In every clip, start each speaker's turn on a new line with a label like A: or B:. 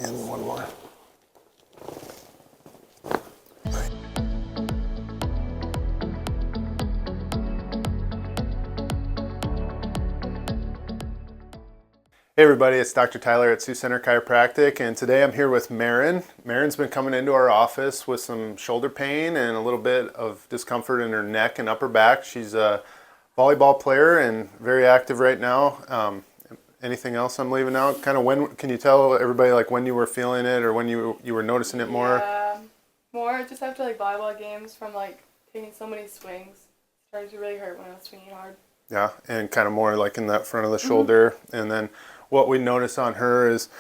A: And one more. Hey everybody, it's Dr. Tyler at Sioux Center Chiropractic, and today I'm here with Marin. Marin's been coming into our office with some shoulder pain and a little bit of discomfort in her neck and upper back. She's a volleyball player and very active right now. Anything else I'm leaving out? Kind of when, can you tell everybody like when you were feeling it or when you were noticing it more?
B: Yeah, more just after like volleyball games from like taking so many swings. It started to really hurt when I was swinging hard.
A: Yeah, and kind of more like in that front of the shoulder. And then what we notice on her is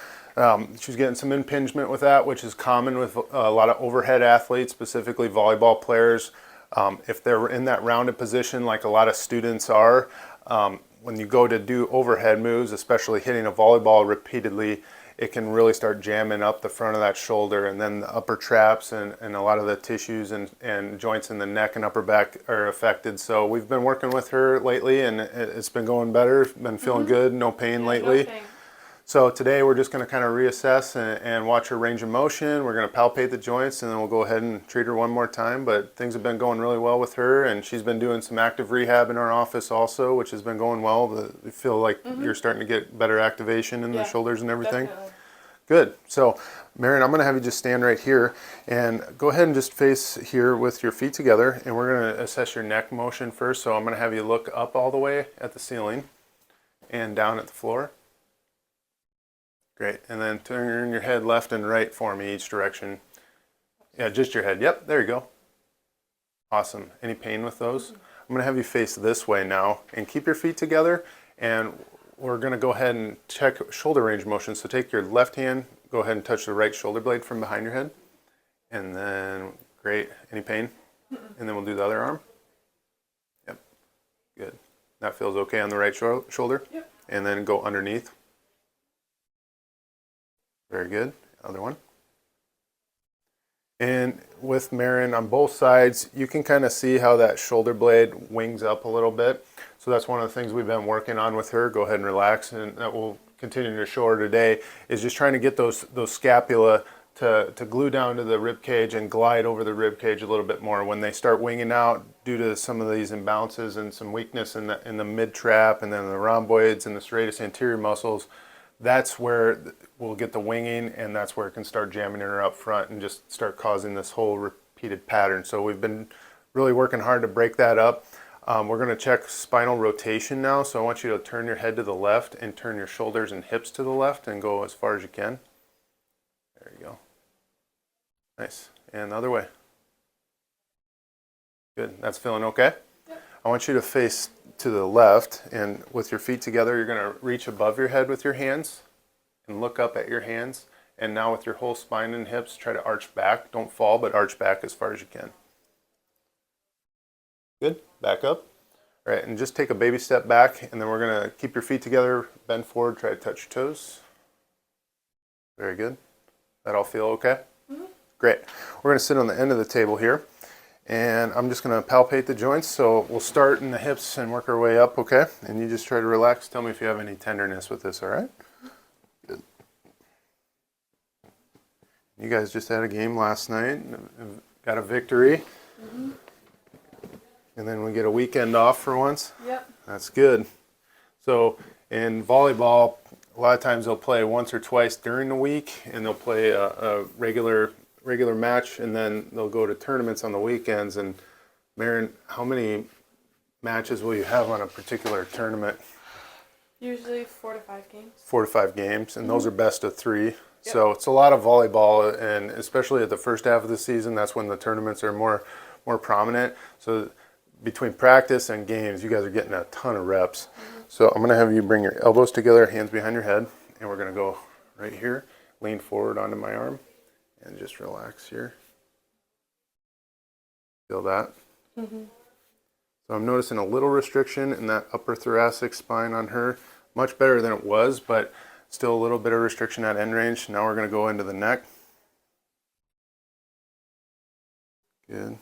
A: she's getting some impingement with that, which is common with a lot of overhead athletes, specifically volleyball players. If they're in that rounded position like a lot of students are, when you go to do overhead moves, especially hitting a volleyball repeatedly, it can really start jamming up the front of that shoulder, and then the upper traps and a lot of the tissues and joints in the neck and upper back are affected. So we've been working with her lately, and it's been going better. Been feeling good, no pain lately.
B: No pain.
A: So today we're just going to kind of reassess and watch her range of motion. We're going to palpate the joints, and then we'll go ahead and treat her one more time. But things have been going really well with her, and she's been doing some active rehab in our office also, which has been going well. We feel like you're starting to get better activation in the shoulders and everything.
B: Definitely.
A: Good. So, Marin, I'm going to have you just stand right here and go ahead and just face here with your feet together, and we're going to assess your neck motion first. So I'm going to have you look up all the way at the ceiling and down at the floor. Great. And then turn your head left and right for me each direction. Yeah, just your head. Yep, there you go. Awesome. Any pain with those? I'm going to have you face this way now and keep your feet together, and we're going to go ahead and check shoulder range motion. So take your left hand, go ahead and touch the right shoulder blade from behind your head. And then, great. Any pain? And then we'll do the other arm. Yep. Good. That feels okay on the right shoulder?
B: Yep.
A: And then go underneath. Very good. Other one. And with Marin on both sides, you can kind of see how that shoulder blade wings up a little bit. So that's one of the things we've been working on with her. Go ahead and relax, and that will continue to show her today, is just trying to get those scapula to glue down to the rib cage and glide over the rib cage a little bit more. When they start winging out due to some of these imbalances and some weakness in the mid trap and then the rhomboids and the serratus anterior muscles, that's where we'll get the winging, and that's where it can start jamming her up front and just start causing this whole repeated pattern. So we've been really working hard to break that up. We're going to check spinal rotation now, so I want you to turn your head to the left and turn your shoulders and hips to the left and go as far as you can. There you go. Nice. And the other way. Good. That's feeling okay?
B: Yep.
A: I want you to face to the left, and with your feet together, you're going to reach above your head with your hands and look up at your hands. And now with your whole spine and hips, try to arch back. Don't fall, but arch back as far as you can. Good. Back up. All right, and just take a baby step back, and then we're going to keep your feet together, bend forward, try to touch your toes. Very good. That all feel okay? Great. We're going to sit on the end of the table here, and I'm just going to palpate the joints. So we'll start in the hips and work our way up, okay? And you just try to relax. Tell me if you have any tenderness with this, all right? Good. You guys just had a game last night, got a victory. And then we get a weekend off for once.
B: Yep.
A: That's good. So in volleyball, a lot of times they'll play once or twice during the week, and they'll play a regular match, and then they'll go to tournaments on the weekends. And Marin, how many matches will you have on a particular tournament?
B: Usually 4 to 5 games.
A: 4 to 5 games, and those are best of 3. Yep. So it's a lot of volleyball, and especially at the first half of the season, that's when the tournaments are more prominent. So between practice and games, you guys are getting a ton of reps. So I'm going to have you bring your elbows together, hands behind your head, and we're going to go right here, lean forward onto my arm, and just relax here. Feel that? So I'm noticing a little restriction in that upper thoracic spine on her. Much better than it was, but still a little bit of restriction at end range. Now we're going to go into the neck. Good.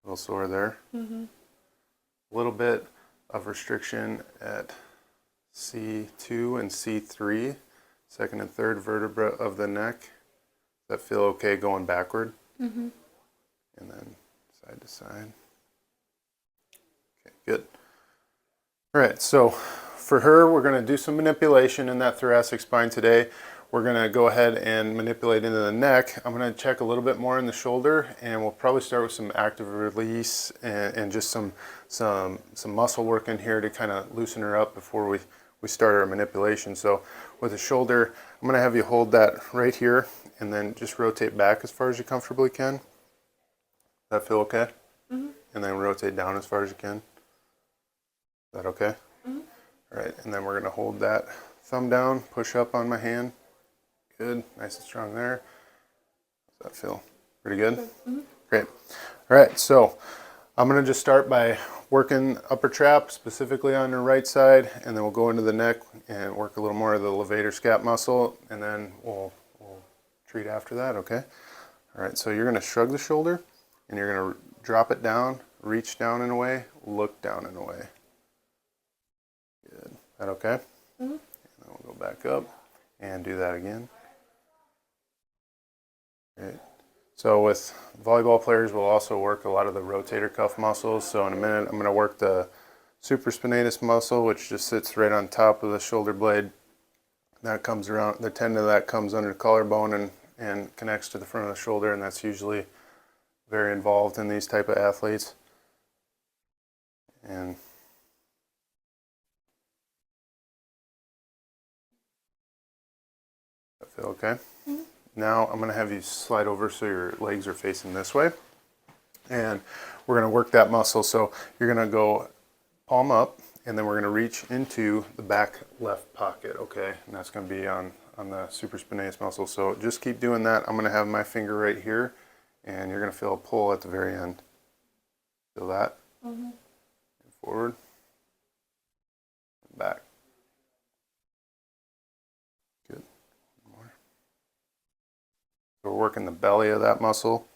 A: A little sore there. A little bit of restriction at C2 and C3. second and third vertebra of the neck. Does that feel okay going backward?
B: Mm-hmm.
A: And then side to side. Okay, good. All right, so for her, we're going to do some manipulation in that thoracic spine today. We're going to go ahead and manipulate into the neck. I'm going to check a little bit more in the shoulder, and we'll probably start with some active release and just some muscle work in here to kind of loosen her up before we start our manipulation. So with the shoulder, I'm going to have you hold that right here and then just rotate back as far as you comfortably can. Does that feel okay?
B: Mm-hmm.
A: And then rotate down as far as you can. Is that okay?
B: Mm-hmm.
A: All right, and then we're going to hold that thumb down, push up on my hand. Good, nice and strong there. Does that feel pretty good?
B: Mm-hmm.
A: Great. All right, so I'm going to just start by working upper trap, specifically on the right side, and then we'll go into the neck and work a little more of the levator scap muscle, and then we'll treat after that, okay? All right, so you're going to shrug the shoulder, and you're going to drop it down, reach down and away, look down and away. Good. Is that okay?
B: Mm-hmm.
A: And then we'll go back up and do that again. Great. So with volleyball players, we'll also work a lot of the rotator cuff muscles. So in a minute, I'm going to work the supraspinatus muscle, which just sits right on top of the shoulder blade. That comes around, the tendon of that comes under the collarbone and connects to the front of the shoulder, and that's usually very involved in these type of athletes. And I feel okay.
B: Mm-hmm.
A: Now I'm going to have you slide over so your legs are facing this way, and we're going to work that muscle. So you're going to go palm up, and then we're going to reach into the back left pocket, okay? And that's going to be on the supraspinatus muscle. So just keep doing that. I'm going to have my finger right here, and you're going to feel a pull at the very end. Feel that?
B: Mm-hmm.
A: Forward, back. Good. More. So we're working the belly of that muscle.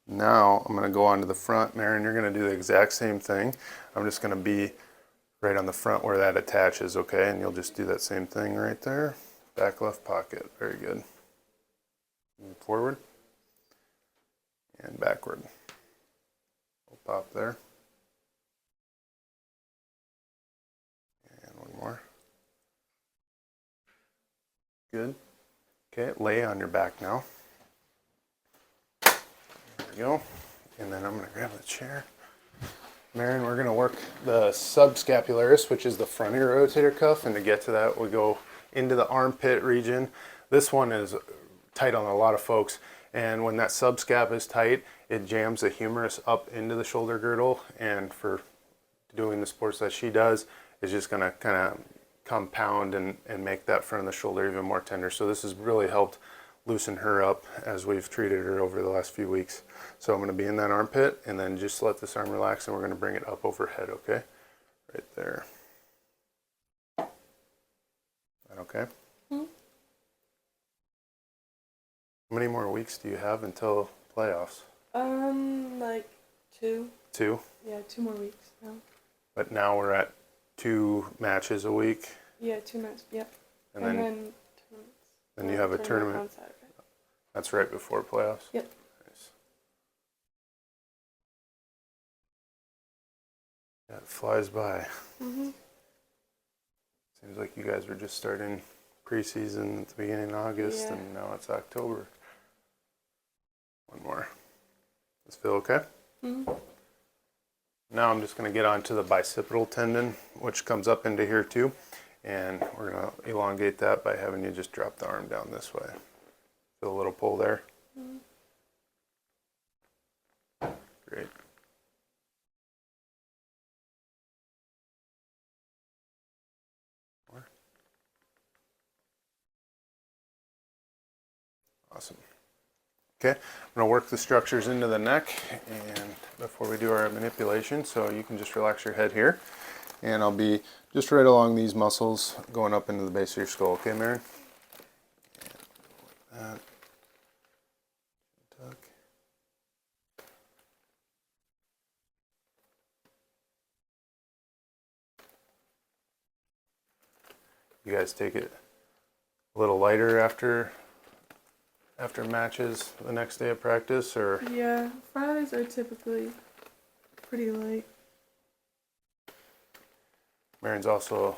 A: Now I'm going to go onto the front. Maren, you're going to do the exact same thing. I'm just going to be right on the front where that attaches, okay? And you'll just do that same thing right there. Back left pocket. Very good. Move forward and backward. We'll pop there. And one more. Good. Okay, lay on your back now. There we go. And then I'm going to grab the chair. Maren, we're going to work the subscapularis, which is the front of your rotator cuff, and to get to that, we go into the armpit region. This one is tight on a lot of folks, and when that subscap is tight, it jams the humerus up into the shoulder girdle, and for doing the sports that she does, it's just going to kind of compound and make that front of the shoulder even more tender. So this has really helped loosen her up as we've treated her over the last few weeks. So I'm going to be in that armpit, and then just let this arm relax, and we're going to bring it up overhead, okay? Right there. Is that okay?
B: Mm-hmm.
A: How many more weeks do you have until playoffs?
B: Like 2.
A: 2?
B: Yeah, 2 more weeks now.
A: But now we're at 2 matches a week.
B: Yeah, 2 months. Yep.
A: And
B: then
A: tournaments. Then you
B: Yeah,
A: have a tournament.
B: on Saturday.
A: That's right before playoffs?
B: Yep.
A: Nice. Yeah, it flies by.
B: Mm-hmm.
A: Seems like you guys were just starting preseason at the beginning of August,
B: Yeah.
A: and now it's October. One more. Does it feel okay?
B: Mm-hmm.
A: Now I'm just going to get onto the bicipital tendon, which comes up into here too. And we're going to elongate that by having you just drop the arm down this way. Feel a little pull there?
B: Mm-hmm.
A: Great. More. Awesome. Okay, I'm going to work the structures into the neck and before we do our manipulation, so you can just relax your head here. And I'll be just right along these muscles going up into the base of your skull. Okay, Maren? And like that. Tuck. You guys take it a little lighter after matches the next day of practice, or?
B: Yeah, Fridays are typically pretty light.
A: Marin's also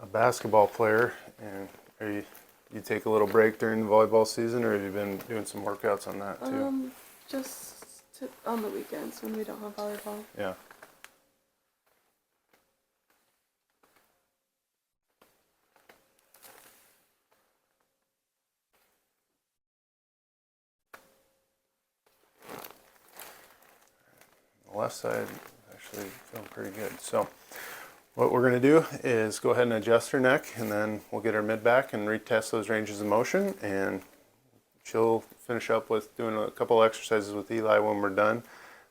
A: a basketball player, and you take a little break during the volleyball season, or have you been doing some workouts on that too?
B: On the weekends when we don't have volleyball.
A: Yeah. The left side actually feeling pretty good. So what we're going to do is go ahead and adjust her neck, and then we'll get her mid back and retest those ranges of motion, and she'll finish up with doing a couple exercises with Eli when we're done,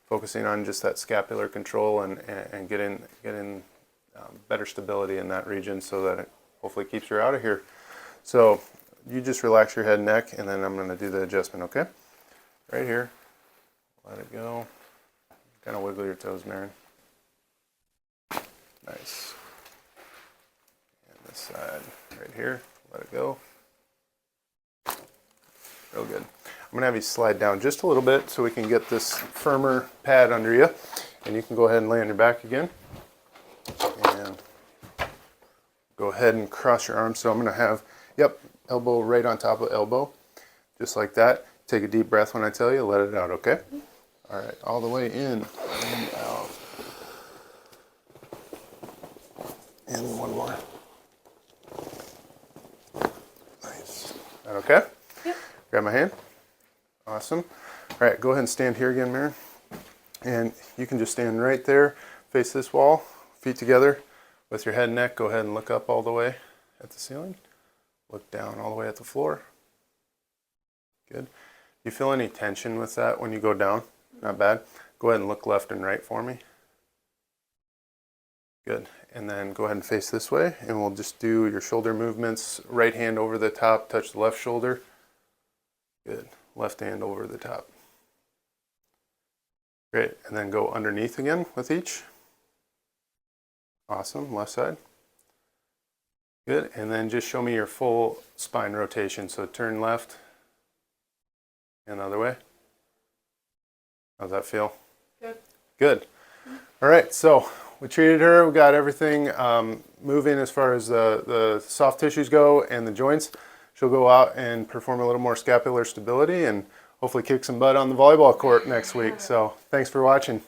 A: focusing on just that scapular control and getting better stability in that region so that it hopefully keeps her out of here. So you just relax your head and neck, and then I'm going to do the adjustment, okay? Right here. Let it go. Kind of wiggle your toes, Marin. Nice. And this side right here. Let it go. Real good. I'm going to have you slide down just a little bit so we can get this firmer pad under you. And you can go ahead and lay on your back again. And go ahead and cross your arms. So I'm going to have, elbow right on top of elbow. Just like that. Take a deep breath when I tell you. Let it out, okay? All right, all the way in and out. And one more. Nice. Is that okay?
B: Yep.
A: Grab my hand. Awesome. All right, go ahead and stand here again, Marin. And you can just stand right there, face this wall, feet together. With your head and neck, go ahead and look up all the way at the ceiling. Look down all the way at the floor. Good. You feel any tension with that when you go down? Not bad. Go ahead and look left and right for me. Good. And then go ahead and face this way, and we'll just do your shoulder movements. Right hand over the top, touch the left shoulder. Good. Left hand over the top. Great. And then go underneath again with each. Awesome. Left side. Good. And then just show me your full spine rotation. So turn left and the other way. How's that feel?
B: Good.
A: Good. All right, so we treated her. We got everything moving as far as the soft tissues go and the joints. She'll go out and perform a little more scapular stability and hopefully kick some butt on the volleyball court next week. So thanks for watching.